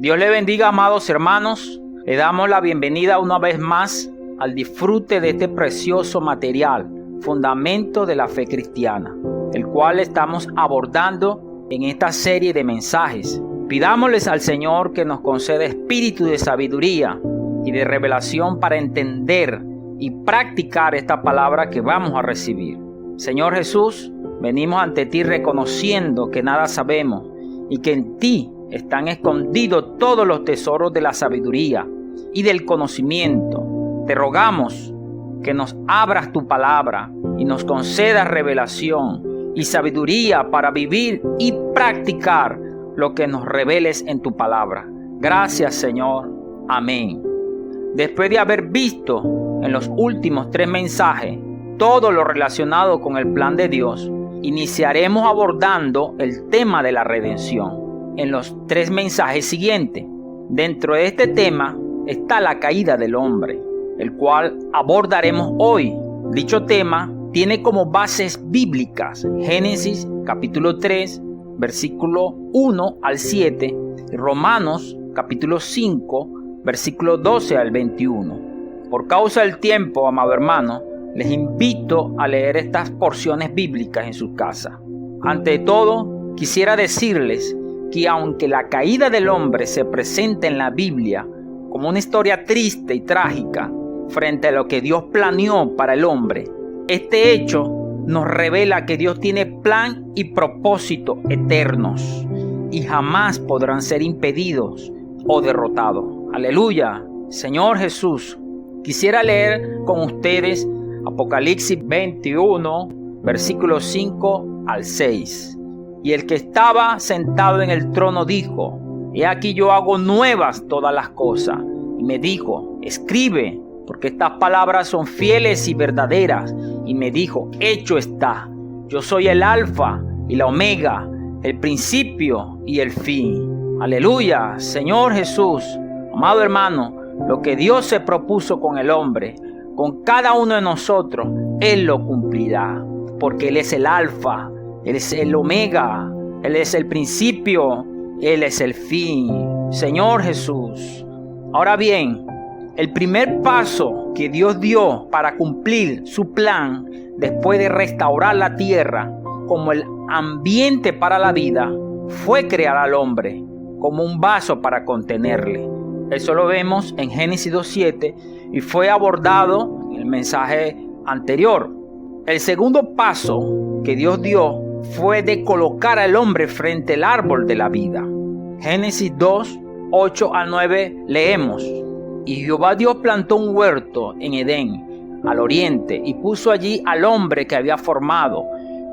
Dios le bendiga, amados hermanos. Le damos la bienvenida una vez más al disfrute de este precioso material, fundamento de la fe cristiana, el cual estamos abordando en esta serie de mensajes. Pidámosles al Señor que nos conceda espíritu de sabiduría y de revelación para entender y practicar esta palabra que vamos a recibir. Señor Jesús, venimos ante ti reconociendo que nada sabemos y que en ti están escondidos todos los tesoros de la sabiduría y del conocimiento. Te rogamos que nos abras tu palabra y nos concedas revelación y sabiduría para vivir y practicar lo que nos reveles en tu palabra. Gracias, Señor. Amén. Después de haber visto en los últimos 3 mensajes todo lo relacionado con el plan de Dios, iniciaremos abordando el tema de la redención en los 3 mensajes siguientes. Dentro de este tema está la caída del hombre, el cual abordaremos hoy. Dicho tema tiene como bases bíblicas Génesis capítulo 3, versículo 1 al 7, y Romanos capítulo 5, versículo 12 al 21. Por causa del tiempo, amado hermano, les invito a leer estas porciones bíblicas en sus casas. Ante todo, quisiera decirles que aunque la caída del hombre se presenta en la Biblia como una historia triste y trágica frente a lo que Dios planeó para el hombre, este hecho nos revela que Dios tiene plan y propósito eternos y jamás podrán ser impedidos o derrotados. Aleluya. Señor Jesús, quisiera leer con ustedes Apocalipsis 21, versículos 5 al 6. Y el que estaba sentado en el trono dijo: He aquí yo hago nuevas todas las cosas. Y me dijo: Escribe, porque estas palabras son fieles y verdaderas. Y me dijo: Hecho está. Yo soy el Alfa y la Omega, el principio y el fin. Aleluya. Señor Jesús, amado hermano, lo que Dios se propuso con el hombre, con cada uno de nosotros, Él lo cumplirá. Porque Él es el Alfa, Él es el Omega, Él es el principio, Él es el fin. Señor Jesús. Ahora bien, el primer paso que Dios dio para cumplir su plan después de restaurar la tierra como el ambiente para la vida fue crear al hombre como un vaso para contenerle. Eso lo vemos en Génesis 2:7 y fue abordado en el mensaje anterior. El segundo paso que Dios dio fue de colocar al hombre frente al árbol de la vida. Génesis 2, 8 al 9 leemos: Y Jehová Dios plantó un huerto en Edén, al oriente, y puso allí al hombre que había formado.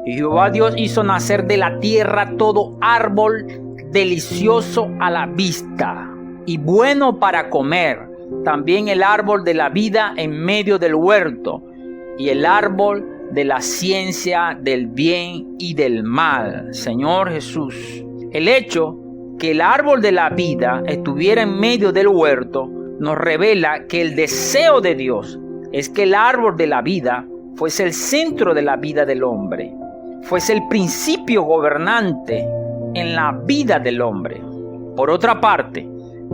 Y Jehová Dios hizo nacer de la tierra todo árbol delicioso a la vista y bueno para comer, también el árbol de la vida en medio del huerto, y el árbol de la ciencia del bien y del mal. Señor Jesús, el hecho que el árbol de la vida estuviera en medio del huerto nos revela que el deseo de Dios es que el árbol de la vida fuese el centro de la vida del hombre, fuese el principio gobernante en la vida del hombre. Por otra parte,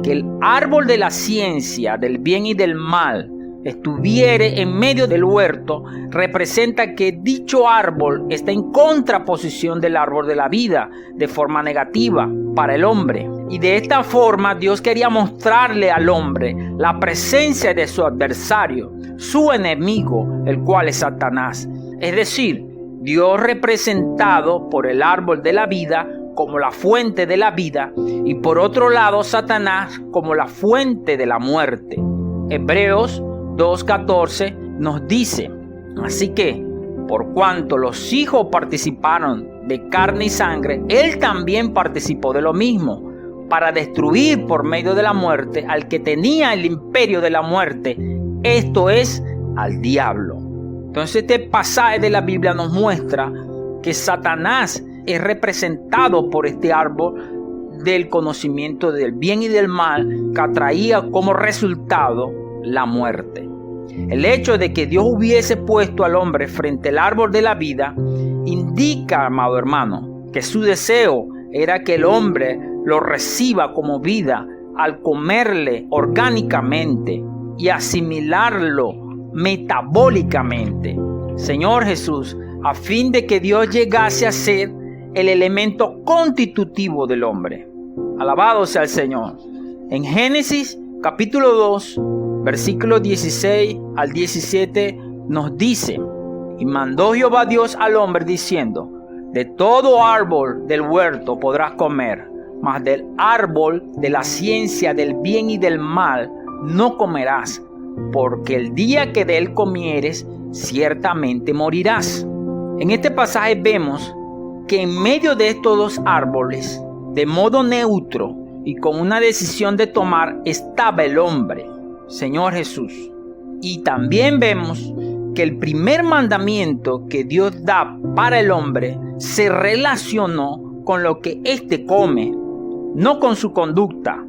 que el árbol de la ciencia del bien y del mal estuviera en medio del huerto representa que dicho árbol está en contraposición del árbol de la vida de forma negativa para el hombre. Y de esta forma Dios quería mostrarle al hombre la presencia de su adversario, su enemigo, el cual es Satanás. Es decir, Dios representado por el árbol de la vida como la fuente de la vida, y por otro lado Satanás como la fuente de la muerte. Hebreos 2:14 nos dice: Así que, por cuanto los hijos participaron de carne y sangre, Él también participó de lo mismo, para destruir por medio de la muerte al que tenía el imperio de la muerte, esto es, al diablo. Entonces este pasaje de la Biblia nos muestra que Satanás es representado por este árbol del conocimiento del bien y del mal, que traía como resultado la muerte. El hecho de que Dios hubiese puesto al hombre frente al árbol de la vida indica, amado hermano, que su deseo era que el hombre lo reciba como vida al comerle orgánicamente y asimilarlo metabólicamente, Señor Jesús, a fin de que Dios llegase a ser el elemento constitutivo del hombre. Alabado sea el Señor. En Génesis capítulo 2, versículos 16 al 17 nos dice: y mandó Jehová Dios al hombre diciendo: de todo árbol del huerto podrás comer, mas del árbol de la ciencia del bien y del mal no comerás, porque el día que de él comieres, ciertamente morirás. En este pasaje vemos que en medio de estos dos árboles, de modo neutro y con una decisión de tomar, estaba el hombre, Señor Jesús. Y también vemos que el primer mandamiento que Dios da para el hombre se relacionó con lo que éste come, no con su conducta.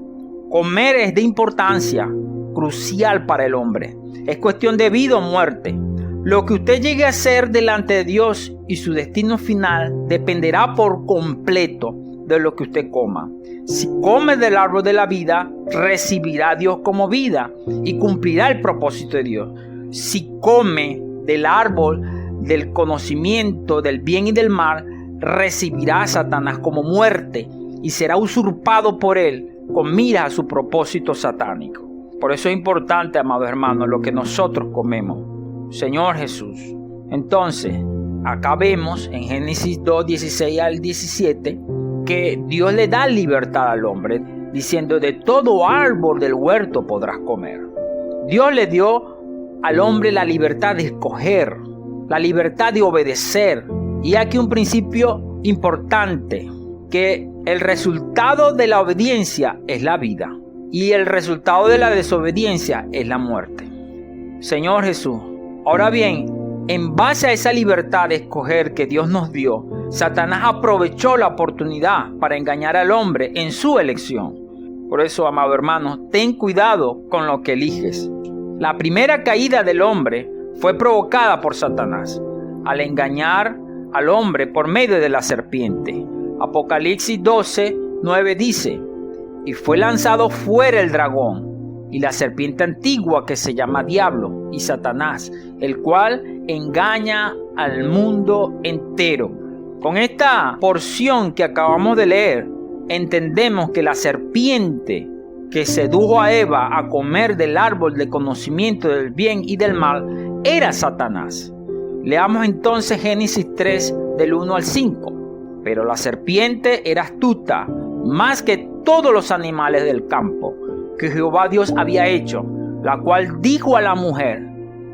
Comer es de importancia crucial para el hombre. Es cuestión de vida o muerte. Lo que usted llegue a hacer delante de Dios y su destino final dependerá por completo de lo que usted coma. Si come del árbol de la vida, recibirá a Dios como vida y cumplirá el propósito de Dios. Si come del árbol del conocimiento del bien y del mal, recibirá a Satanás como muerte y será usurpado por él con mira a su propósito satánico. Por eso es importante, amados hermanos, lo que nosotros comemos. Señor Jesús. Entonces, acá vemos en Génesis 2, 16 al 17, que Dios le da libertad al hombre, diciendo: de todo árbol del huerto podrás comer. Dios le dio al hombre la libertad de escoger, la libertad de obedecer. Y aquí un principio importante, que el resultado de la obediencia es la vida y el resultado de la desobediencia es la muerte. Señor Jesús. Ahora bien, en base a esa libertad de escoger que Dios nos dio, Satanás aprovechó la oportunidad para engañar al hombre en su elección. Por eso, amado hermano, ten cuidado con lo que eliges. La primera caída del hombre fue provocada por Satanás al engañar al hombre por medio de la serpiente. Apocalipsis 12, 9 dice: y fue lanzado fuera el dragón y la serpiente antigua, que se llama Diablo y Satanás, el cual engaña al mundo entero. Con esta porción que acabamos de leer, entendemos que la serpiente que sedujo a Eva a comer del árbol de conocimiento del bien y del mal era Satanás. Leamos entonces Génesis 3 del 1 al 5. Pero la serpiente era astuta más que todos los animales del campo que Jehová Dios había hecho, la cual dijo a la mujer: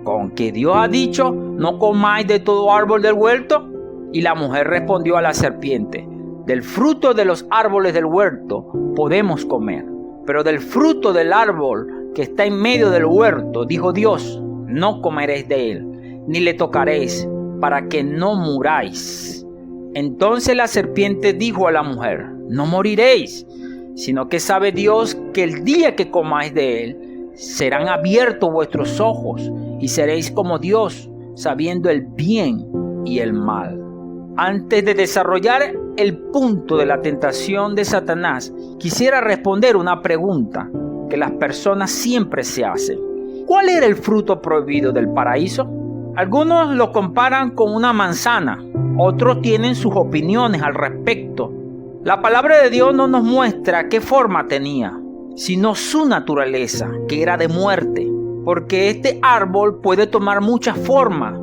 ¿con que Dios ha dicho, no comáis de todo árbol del huerto? Y la mujer respondió a la serpiente: del fruto de los árboles del huerto podemos comer, pero del fruto del árbol que está en medio del huerto, dijo Dios, no comeréis de él, ni le tocaréis, para que no muráis. Entonces la serpiente dijo a la mujer: no moriréis, sino que sabe Dios que el día que comáis de él, serán abiertos vuestros ojos y seréis como Dios, sabiendo el bien y el mal. Antes de desarrollar el punto de la tentación de Satanás, quisiera responder una pregunta que las personas siempre se hacen. ¿Cuál era el fruto prohibido del paraíso? Algunos lo comparan con una manzana, otros tienen sus opiniones al respecto. La palabra de Dios no nos muestra qué forma tenía, sino su naturaleza, que era de muerte, porque este árbol puede tomar muchas formas.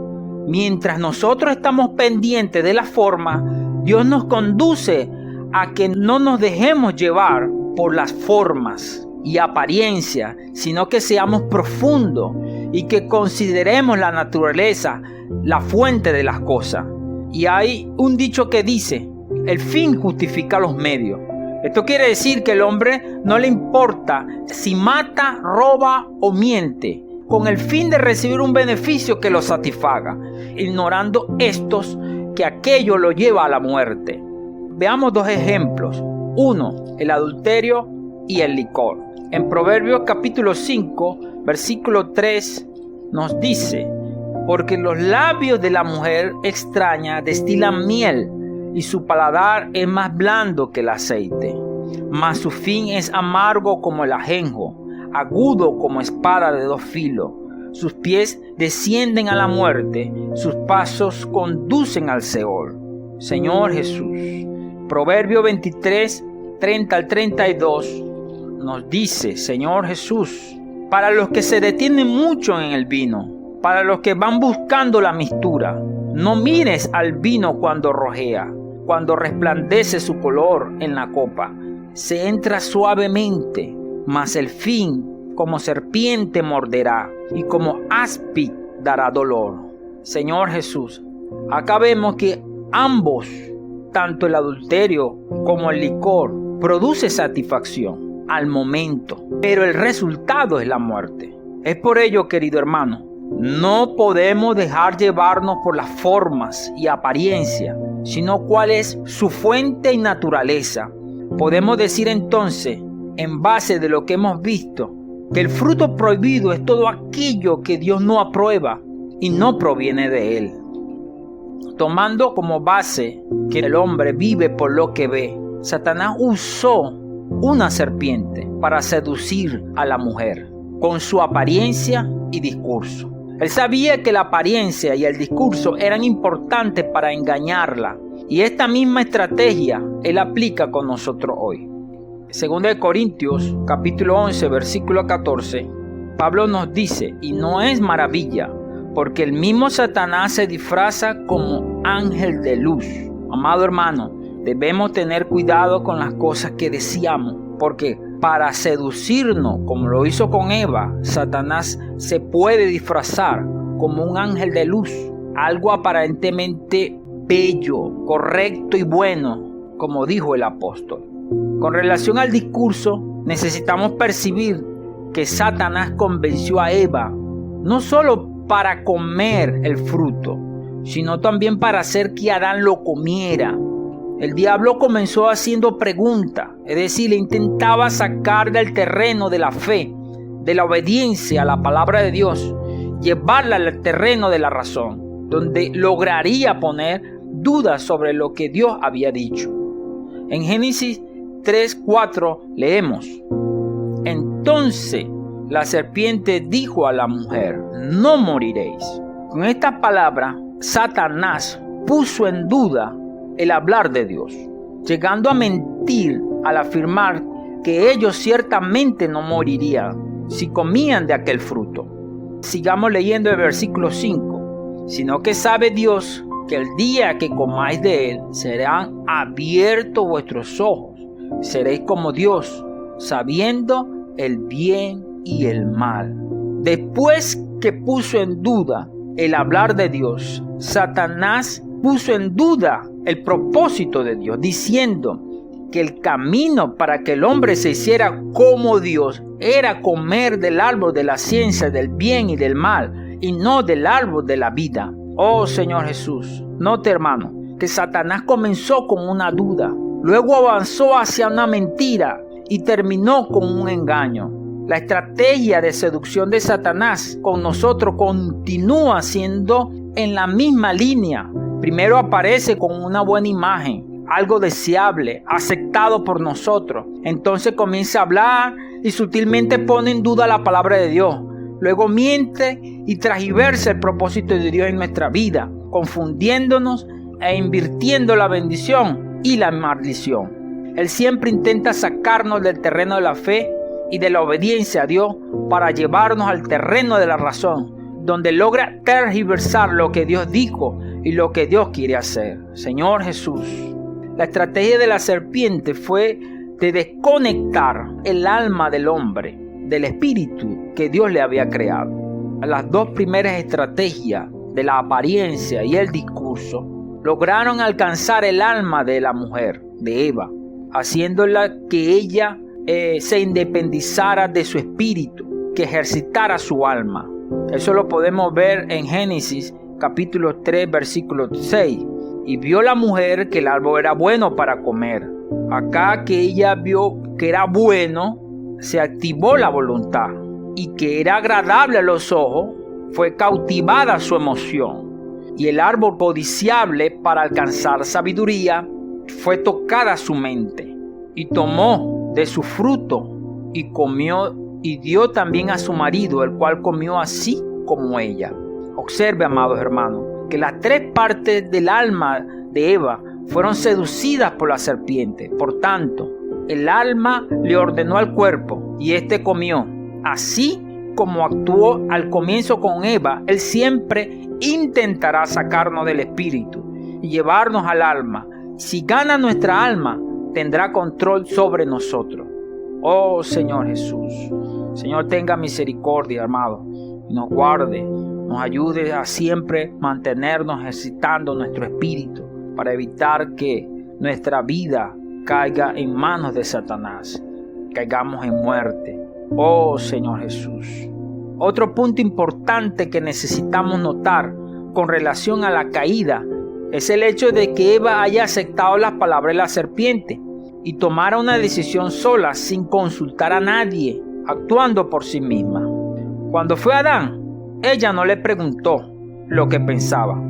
Mientras nosotros estamos pendientes de la forma, Dios nos conduce a que no nos dejemos llevar por las formas y apariencia, sino que seamos profundos y que consideremos la naturaleza, la fuente de las cosas. Y hay un dicho que dice: el fin justifica los medios. Esto quiere decir que el hombre no le importa si mata, roba o miente, con el fin de recibir un beneficio que lo satisfaga, ignorando estos que aquello lo lleva a la muerte. Veamos dos ejemplos. Uno, el adulterio y el licor. En Proverbios capítulo 5, versículo 3 nos dice: porque los labios de la mujer extraña destilan miel, y su paladar es más blando que el aceite. mas su fin es amargo como el ajenjo, agudo como espada de dos filos. Sus pies descienden a la muerte, sus pasos conducen al Seol. Señor Jesús. Proverbio 23, 30 al 32 nos dice, Señor Jesús, para los que se detienen mucho en el vino, para los que van buscando la mistura, no mires al vino cuando rojea, cuando resplandece su color en la copa. Se entra suavemente, mas el fin como serpiente morderá y como áspid dará dolor. Señor Jesús, acá vemos que ambos, tanto el adulterio como el licor, produce satisfacción al momento, pero el resultado es la muerte. Es por ello, querido hermano, no podemos dejar llevarnos por las formas y apariencia, sino cuál es su fuente y naturaleza. Podemos decir entonces, en base de lo que hemos visto, que el fruto prohibido es todo aquello que Dios no aprueba y no proviene de Él. Tomando como base que el hombre vive por lo que ve, Satanás usó una serpiente para seducir a la mujer con su apariencia y discurso. Él sabía que la apariencia y el discurso eran importantes para engañarla, y esta misma estrategia Él aplica con nosotros hoy. Segunda de Corintios, capítulo 11, versículo 14, Pablo nos dice, y no es maravilla, porque el mismo Satanás se disfraza como ángel de luz. Amado hermano, debemos tener cuidado con las cosas que deseamos, porque para seducirnos, como lo hizo con Eva, Satanás se puede disfrazar como un ángel de luz, algo aparentemente bello, correcto y bueno, como dijo el apóstol. Con relación al discurso, necesitamos percibir que Satanás convenció a Eva no solo para comer el fruto, sino también para hacer que Adán lo comiera. El diablo comenzó haciendo preguntas, es decir, le intentaba sacar del terreno de la fe, de la obediencia a la palabra de Dios, llevarla al terreno de la razón, donde lograría poner dudas sobre lo que Dios había dicho. En Génesis 3:4 leemos, entonces la serpiente dijo a la mujer, no moriréis. Con esta palabra, Satanás puso en duda el hablar de Dios, llegando a mentir al afirmar que ellos ciertamente no morirían si comían de aquel fruto. Sigamos leyendo el versículo 5. Sino que sabe Dios que el día que comáis de él serán abiertos vuestros ojos, seréis como Dios, sabiendo el bien y el mal. Después que puso en duda el hablar de Dios, Satanás puso en duda el propósito de Dios, diciendo que el camino para que el hombre se hiciera como Dios era comer del árbol de la ciencia del bien y del mal, y no del árbol de la vida. Oh Señor Jesús, note hermano, que Satanás comenzó con una duda, luego avanzó hacia una mentira y terminó con un engaño. La estrategia de seducción de Satanás con nosotros continúa siendo en la misma línea. Primero aparece con una buena imagen, algo deseable, aceptado por nosotros. Entonces comienza a hablar y sutilmente pone en duda la palabra de Dios. Luego miente y transgiversa el propósito de Dios en nuestra vida, confundiéndonos e invirtiendo la bendición y la maldición. Él siempre intenta sacarnos del terreno de la fe y de la obediencia a Dios para llevarnos al terreno de la razón, donde logra tergiversar lo que Dios dijo y lo que Dios quiere hacer. Señor Jesús, la estrategia de la serpiente fue de desconectar el alma del hombre del espíritu que Dios le había creado. Las dos primeras estrategias de la apariencia y el discurso lograron alcanzar el alma de la mujer, de Eva, haciéndola que ella se independizara de su espíritu, que ejercitara su alma. Eso lo podemos ver en Génesis capítulo 3 versículo 6. Y vio la mujer que el árbol era bueno para comer. Acá que ella vio que era bueno, se activó la voluntad, y que era agradable a los ojos, fue cautivada su emoción. Y el árbol codiciable para alcanzar sabiduría, fue tocada su mente. y tomó de su fruto y comió y dio también a su marido, el cual comió así como ella. Observe, amados hermanos, que las 3 partes del alma de Eva fueron seducidas por la serpiente. Por tanto, el alma le ordenó al cuerpo y éste comió. Así como actuó al comienzo con Eva, él siempre intentará sacarnos del espíritu y llevarnos al alma. Si gana nuestra alma, tendrá control sobre nosotros. Oh Señor Jesús, Señor, tenga misericordia, amado, y nos guarde, nos ayude a siempre mantenernos ejercitando nuestro espíritu para evitar que nuestra vida caiga en manos de Satanás, caigamos en muerte. Oh Señor Jesús. Otro punto importante que necesitamos notar con relación a la caída es el hecho de que Eva haya aceptado las palabras de la serpiente y tomara una decisión sola sin consultar a nadie, actuando por sí misma. Cuando fue Adán, ella no le preguntó lo que pensaba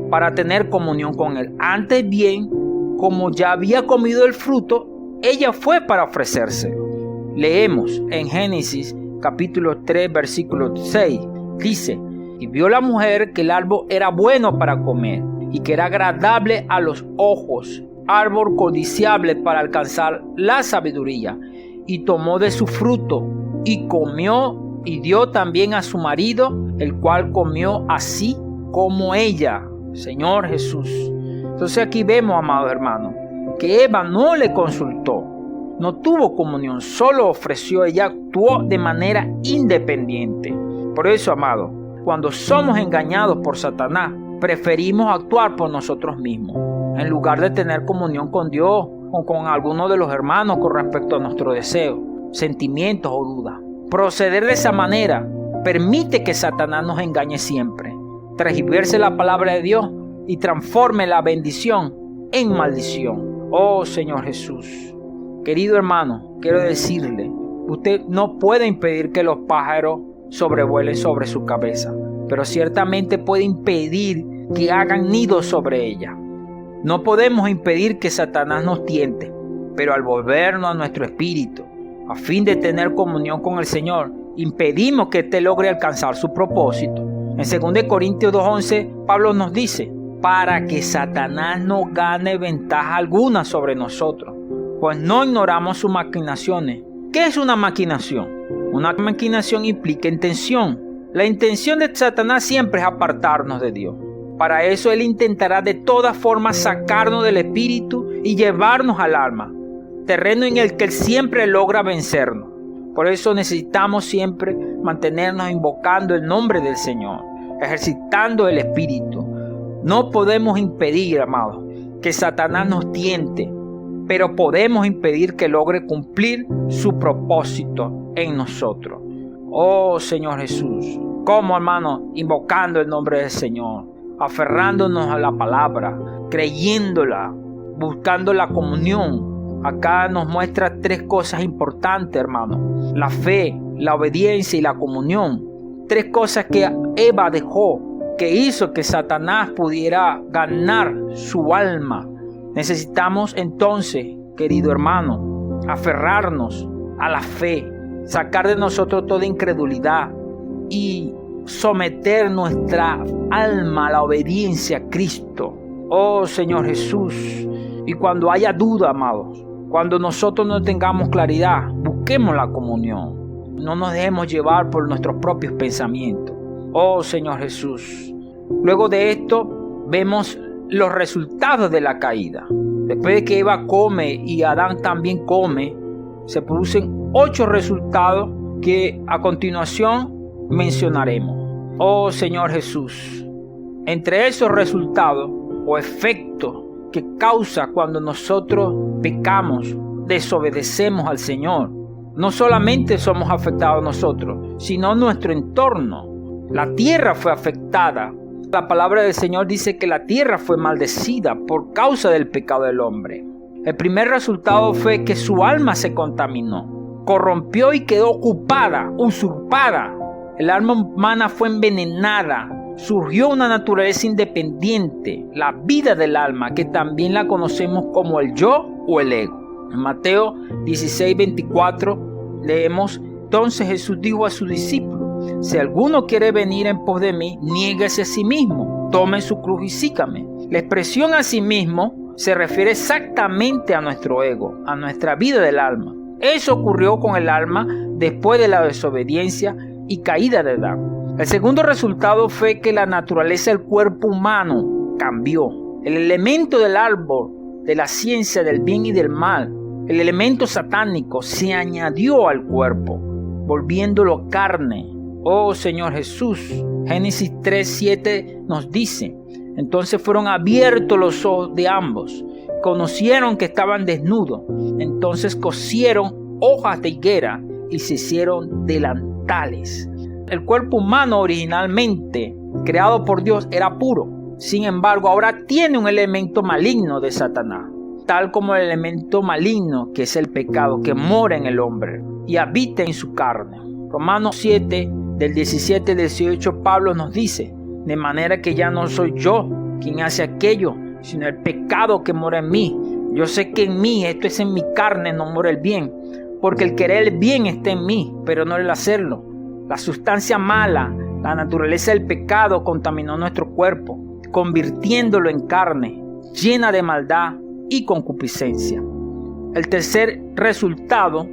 para tener comunión con él. Antes bien, como ya había comido el fruto, ella fue para ofrecerse. Leemos en Génesis capítulo 3 versículo 6. Dice: y vio la mujer que el árbol era bueno para comer y que era agradable a los ojos, árbol codiciable para alcanzar la sabiduría, y tomó de su fruto y comió y dio también a su marido, el cual comió así como ella. Señor Jesús. Entonces aquí vemos, amados hermanos, que Eva no le consultó, no tuvo comunión, solo ofreció, ella actuó de manera independiente. Por eso, amado, cuando somos engañados por Satanás, preferimos actuar por nosotros mismos, en lugar de tener comunión con Dios o con alguno de los hermanos con respecto a nuestros deseos, sentimientos o dudas. Proceder de esa manera permite que Satanás nos engañe siempre, transgiverse la palabra de Dios y transforme la bendición en maldición. Oh Señor Jesús. Querido hermano, quiero decirle, usted no puede impedir que los pájaros sobrevuelen sobre su cabeza, pero ciertamente puede impedir que hagan nidos sobre ella. No podemos impedir que Satanás nos tiente, pero al volvernos a nuestro espíritu, a fin de tener comunión con el Señor, impedimos que éste logre alcanzar su propósito. En 2 Corintios 2:11, Pablo nos dice: para que Satanás no gane ventaja alguna sobre nosotros, pues no ignoramos sus maquinaciones. ¿Qué es una maquinación? Una maquinación implica intención. La intención de Satanás siempre es apartarnos de Dios. Para eso él intentará de todas formas sacarnos del espíritu y llevarnos al alma, terreno en el que él siempre logra vencernos. Por eso necesitamos siempre mantenernos invocando el nombre del Señor, ejercitando el espíritu. No podemos impedir, amados, que Satanás nos tiente, pero podemos impedir que logre cumplir su propósito en nosotros. Oh Señor Jesús, ¿cómo, hermano? Invocando el nombre del Señor, aferrándonos a la palabra, creyéndola, buscando la comunión. Acá nos muestra 3 cosas importantes, hermano: la fe, la obediencia y la comunión. 3 cosas que Eva dejó, que hizo que Satanás pudiera ganar su alma. Necesitamos entonces, querido hermano, aferrarnos a la fe, sacar de nosotros toda incredulidad y someter nuestra alma a la obediencia a Cristo. Oh Señor Jesús. Y cuando haya duda, amados, cuando nosotros no tengamos claridad, busquemos la comunión. No nos dejemos llevar por nuestros propios pensamientos. Oh Señor Jesús. Luego de esto vemos los resultados de la caída. Después de que Eva come y Adán también come, se producen 8 resultados que a continuación mencionaremos. Oh Señor Jesús. Entre esos resultados o efectos que causa cuando nosotros pecamos, desobedecemos al Señor, no solamente somos afectados nosotros, sino nuestro entorno. La tierra fue afectada. La palabra del Señor dice que la tierra fue maldecida por causa del pecado del hombre. El primer resultado fue que su alma se contaminó, corrompió y quedó ocupada, usurpada. El alma humana fue envenenada. Surgió una naturaleza independiente, la vida del alma, que también la conocemos como el yo o el ego. En Mateo 16:24 leemos: entonces Jesús dijo a sus discípulos: si alguno quiere venir en pos de mí, niéguese a sí mismo, tome su cruz y sígame. La expresión a sí mismo se refiere exactamente a nuestro ego, a nuestra vida del alma. Eso ocurrió con el alma después de la desobediencia y caída de Adán. El segundo resultado fue que la naturaleza del cuerpo humano cambió. El elemento del árbol de la ciencia del bien y del mal, el elemento satánico, se añadió al cuerpo, volviéndolo carne. Oh Señor Jesús. Génesis 3:7 nos dice: entonces fueron abiertos los ojos de ambos, conocieron que estaban desnudos, entonces cosieron hojas de higuera y se hicieron delantales. El cuerpo humano originalmente creado por Dios era puro. Sin embargo, ahora tiene un elemento maligno de Satanás, tal como el elemento maligno que es el pecado, que mora en el hombre y habita en su carne. Romanos 7, del 17 al 18, Pablo nos dice: de manera que ya no soy yo quien hace aquello, sino el pecado que mora en mí. Yo sé que en mí, esto es en mi carne, no mora el bien, porque el querer el bien está en mí, pero no el hacerlo. La sustancia mala, la naturaleza del pecado, contaminó nuestro cuerpo, convirtiéndolo en carne, llena de maldad y concupiscencia. El tercer resultado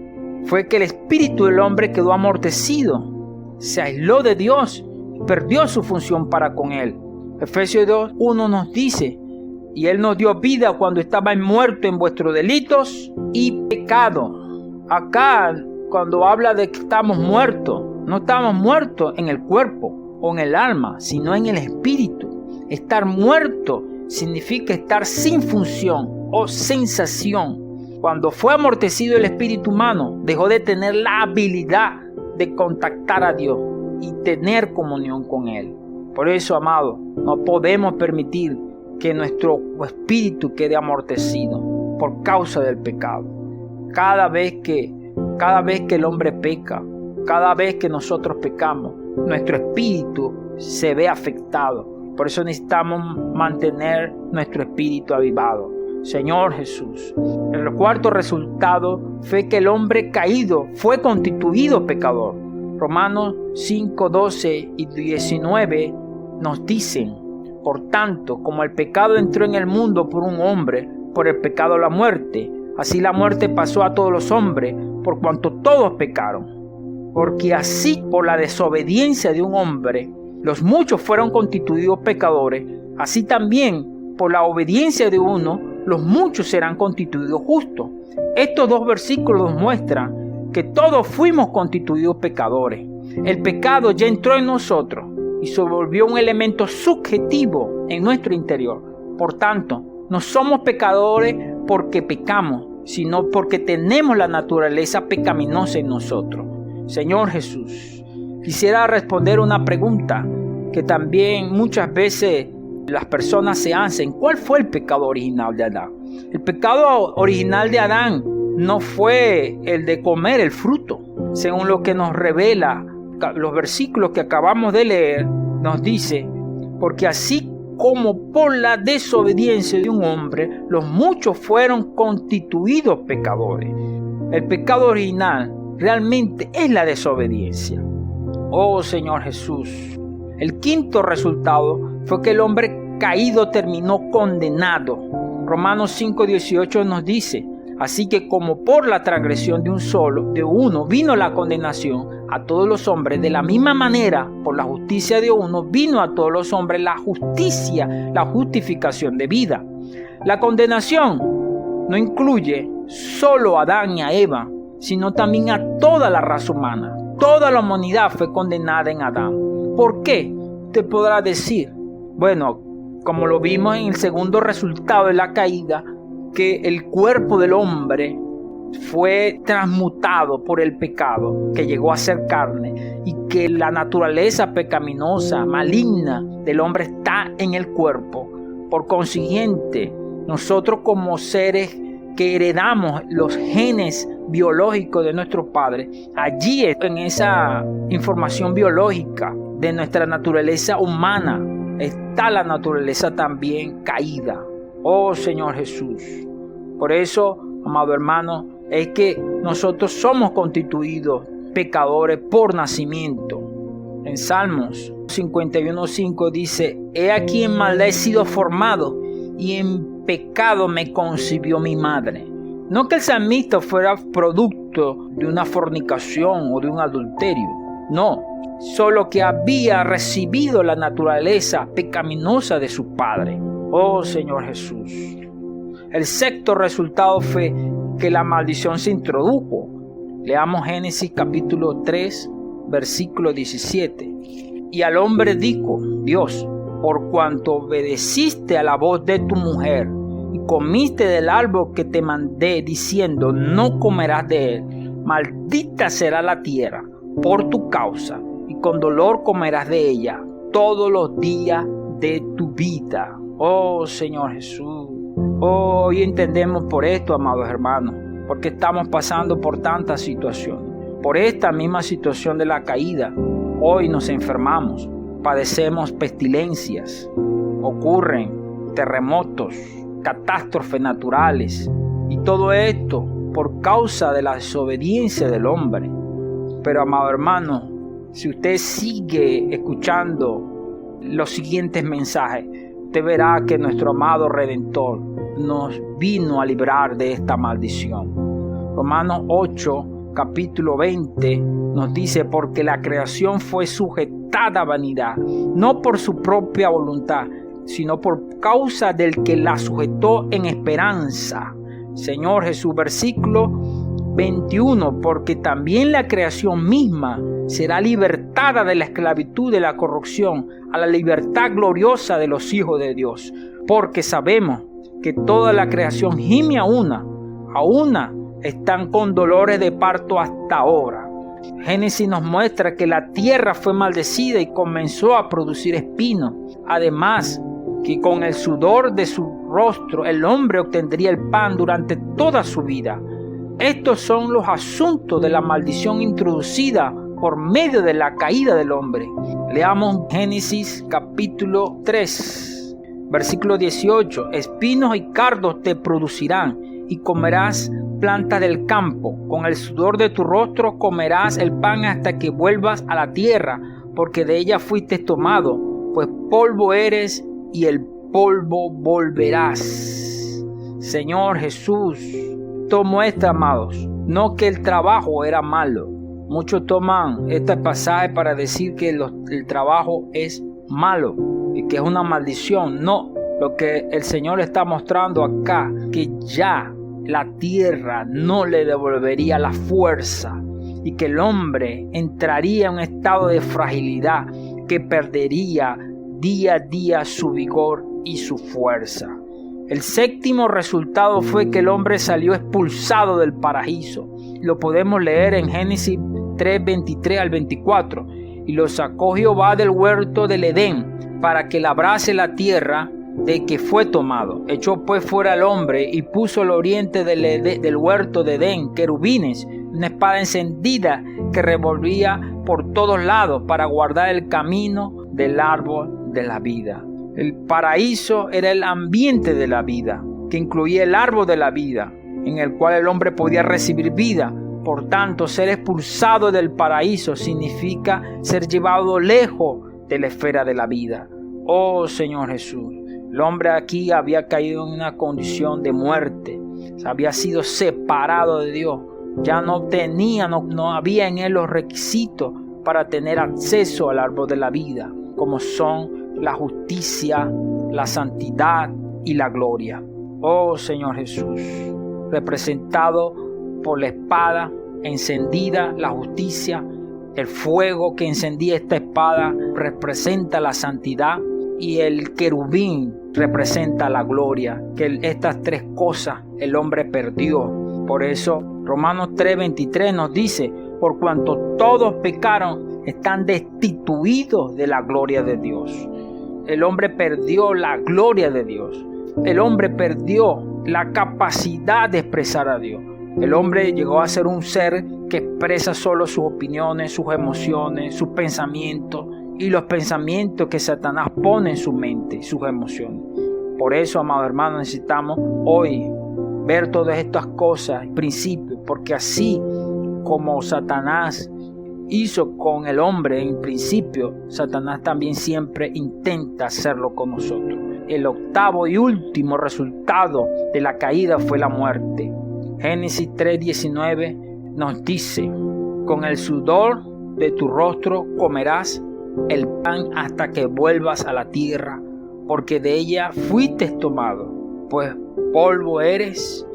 fue que el espíritu del hombre quedó amortecido, se aisló de Dios y perdió su función para con Él. Efesios 2:1 nos dice: y Él nos dio vida cuando estábamos muertos en vuestros delitos y pecados. Acá, cuando habla de que estamos muertos, no estamos muertos en el cuerpo o en el alma, sino en el espíritu. Estar muerto significa estar sin función o sensación. Cuando fue amortecido el espíritu humano, dejó de tener la habilidad de contactar a Dios y tener comunión con Él. Por eso, amado, no podemos permitir que nuestro espíritu quede amortecido por causa del pecado. Cada vez que el hombre peca, cada vez que nosotros pecamos, nuestro espíritu se ve afectado. Por eso necesitamos mantener nuestro espíritu avivado. Señor Jesús. El cuarto resultado fue que el hombre caído fue constituido pecador. Romanos 5:12 y 19 nos dicen: por tanto, como el pecado entró en el mundo por un hombre, por el pecado la muerte, así la muerte pasó a todos los hombres, por cuanto todos pecaron. Porque así, por la desobediencia de un hombre, los muchos fueron constituidos pecadores, así también, por la obediencia de uno, los muchos serán constituidos justos. Estos dos versículos nos muestran que todos fuimos constituidos pecadores. El pecado ya entró en nosotros y se volvió un elemento subjetivo en nuestro interior. Por tanto, no somos pecadores porque pecamos, sino porque tenemos la naturaleza pecaminosa en nosotros. Señor Jesús, quisiera responder una pregunta que también muchas veces las personas se hacen. ¿Cuál fue el pecado original de Adán? El pecado original de Adán no fue el de comer el fruto. Según lo que nos revela los versículos que acabamos de leer, nos dice: porque así como por la desobediencia de un hombre, los muchos fueron constituidos pecadores. El pecado original realmente es la desobediencia. Oh Señor Jesús. El quinto resultado fue que el hombre caído terminó condenado. Romanos 5:18 nos dice: así que como por la transgresión de uno vino la condenación a todos los hombres, de la misma manera por la justicia de uno vino a todos los hombres la justificación de vida. La condenación no incluye solo a Adán y a Eva, sino también a toda la raza humana. Toda la humanidad fue condenada en Adán. ¿Por qué? Te podrá decir, bueno, como lo vimos en el segundo resultado de la caída, que el cuerpo del hombre fue transmutado por el pecado, que llegó a ser carne, y que la naturaleza pecaminosa, maligna del hombre está en el cuerpo. Por consiguiente, nosotros como seres que heredamos los genes biológicos de nuestros padres, allí en esa información biológica de nuestra naturaleza humana está la naturaleza también caída. Oh Señor Jesús. Por eso amado hermano, es que nosotros somos constituidos pecadores por nacimiento. En Salmos 51:5 dice: he aquí en maldad he sido formado, y en pecado me concibió mi madre. No que el salmista fuera producto de una fornicación o de un adulterio, no, solo que había recibido la naturaleza pecaminosa de su padre. Oh Señor Jesús. El sexto resultado fue que la maldición se introdujo. Leamos Génesis capítulo 3, versículo 17. Y al hombre dijo Dios: por cuanto obedeciste a la voz de tu mujer y comiste del árbol que te mandé, diciendo: no comerás de él, maldita será la tierra por tu causa, y con dolor comerás de ella todos los días de tu vida. Oh Señor Jesús. Hoy entendemos por esto, amados hermanos, porque estamos pasando por tantas situaciones. Por esta misma situación de la caída, hoy nos enfermamos, padecemos pestilencias, ocurren terremotos, catástrofes naturales, y todo esto por causa de la desobediencia del hombre. Pero, amado hermano, si usted sigue escuchando los siguientes mensajes, usted verá que nuestro amado Redentor nos vino a librar de esta maldición. Romanos 8, capítulo 20, nos dice: porque la creación fue sujetada a vanidad, no por su propia voluntad, sino por causa del que la sujetó en esperanza. Señor Jesús, versículo 21, porque también la creación misma será libertada de la esclavitud de la corrupción a la libertad gloriosa de los hijos de Dios. Porque sabemos que toda la creación gime a una están con dolores de parto hasta ahora. Génesis nos muestra que la tierra fue maldecida y comenzó a producir espinos. Además, que con el sudor de su rostro el hombre obtendría el pan durante toda su vida. Estos son los asuntos de la maldición introducida por medio de la caída del hombre. Leamos Génesis capítulo 3, versículo 18. Espinos y cardos te producirán, y comerás plantas del campo. Con el sudor de tu rostro comerás el pan hasta que vuelvas a la tierra, porque de ella fuiste tomado, pues polvo eres y el polvo volverás. Señor Jesús, tomo esta, amados, no que el trabajo era malo. Muchos toman este pasaje para decir que el trabajo es malo y que es una maldición. No, lo que el Señor está mostrando acá, que ya la tierra no le devolvería la fuerza y que el hombre entraría en un estado de fragilidad, que perdería día a día su vigor y su fuerza. El séptimo resultado fue que el hombre salió expulsado del paraíso. Lo podemos leer en Génesis 3, 23 al 24. Y lo sacó Jehová del huerto del Edén para que labrase la tierra de que fue tomado. Echó pues fuera al hombre y puso al oriente del huerto de Edén querubines, una espada encendida que revolvía por todos lados para guardar el camino del árbol de la vida. El paraíso era el ambiente de la vida, que incluía el árbol de la vida, en el cual el hombre podía recibir vida. Por tanto, ser expulsado del paraíso significa ser llevado lejos de la esfera de la vida. Oh Señor Jesús, el hombre aquí había caído en una condición de muerte, había sido separado de Dios, ya no había en él los requisitos para tener acceso al árbol de la vida, como son la justicia, la santidad y la gloria. Oh Señor Jesús, representado por la espada encendida, la justicia, el fuego que encendía esta espada representa la santidad, y el querubín representa la gloria, que estas tres cosas el hombre perdió. Por eso Romanos 3:23 nos dice: por cuanto todos pecaron, están destituidos de la gloria de Dios. El hombre perdió la gloria de Dios. El hombre perdió la capacidad de expresar a Dios. El hombre llegó a ser un ser que expresa solo sus opiniones, sus emociones, sus pensamientos y los pensamientos que Satanás pone en su mente, sus emociones. Por eso, amado hermano, necesitamos hoy ver todas estas cosas, principios, porque así como Satanás hizo con el hombre en principio, Satanás también siempre intenta hacerlo con nosotros. El octavo y último resultado de la caída fue la muerte. Génesis 3:19 nos dice: con el sudor de tu rostro comerás el pan hasta que vuelvas a la tierra, porque de ella fuiste tomado, pues polvo eres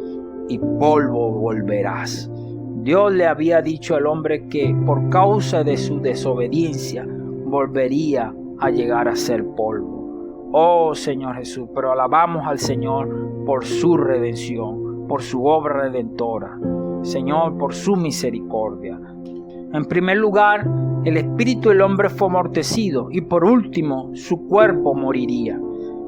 y polvo volverás. Dios le había dicho al hombre que por causa de su desobediencia volvería a llegar a ser polvo. Oh Señor Jesús, pero alabamos al Señor por su redención, por su obra redentora. Señor, por su misericordia. En primer lugar, el espíritu del hombre fue amortecido y por último, su cuerpo moriría.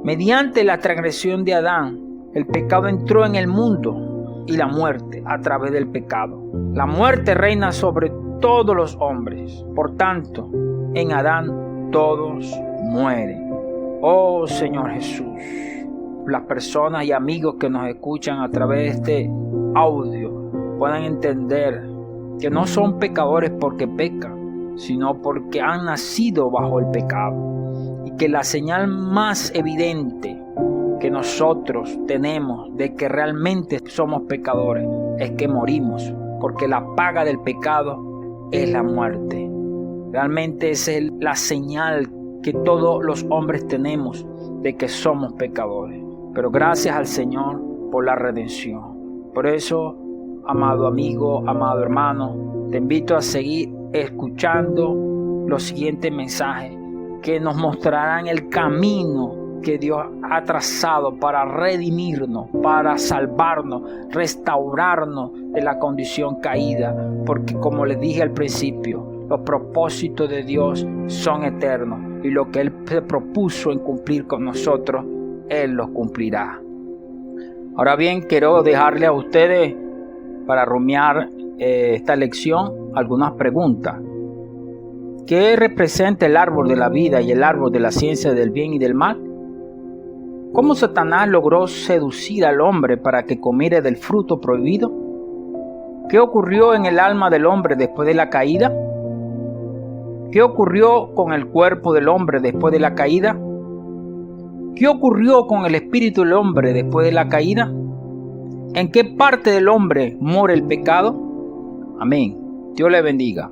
Mediante la transgresión de Adán, el pecado entró en el mundo y la muerte a través del pecado. La muerte reina sobre todos los hombres. Por tanto, en Adán todos mueren. Oh Señor Jesús, las personas y amigos que nos escuchan a través de este audio puedan entender que no son pecadores porque pecan, sino porque han nacido bajo el pecado. Y que la señal más evidente que nosotros tenemos de que realmente somos pecadores es que morimos, porque la paga del pecado es la muerte. Realmente esa es la señal que todos los hombres tenemos de que somos pecadores. Pero gracias al Señor por la redención. Por eso, amado amigo, amado hermano, te invito a seguir escuchando los siguientes mensajes que nos mostrarán el camino que Dios ha trazado para redimirnos, para salvarnos, restaurarnos de la condición caída. Porque como les dije al principio, los propósitos de Dios son eternos y lo que Él se propuso en cumplir con nosotros, Él lo cumplirá. Ahora bien, quiero dejarle a ustedes, para rumiar esta lección, algunas preguntas. ¿Qué representa el árbol de la vida y el árbol de la ciencia del bien y del mal? ¿Cómo Satanás logró seducir al hombre para que comiera del fruto prohibido? ¿Qué ocurrió en el alma del hombre después de la caída? ¿Qué ocurrió con el cuerpo del hombre después de la caída? ¿Qué ocurrió con el espíritu del hombre después de la caída? ¿En qué parte del hombre mora el pecado? Amén. Dios le bendiga.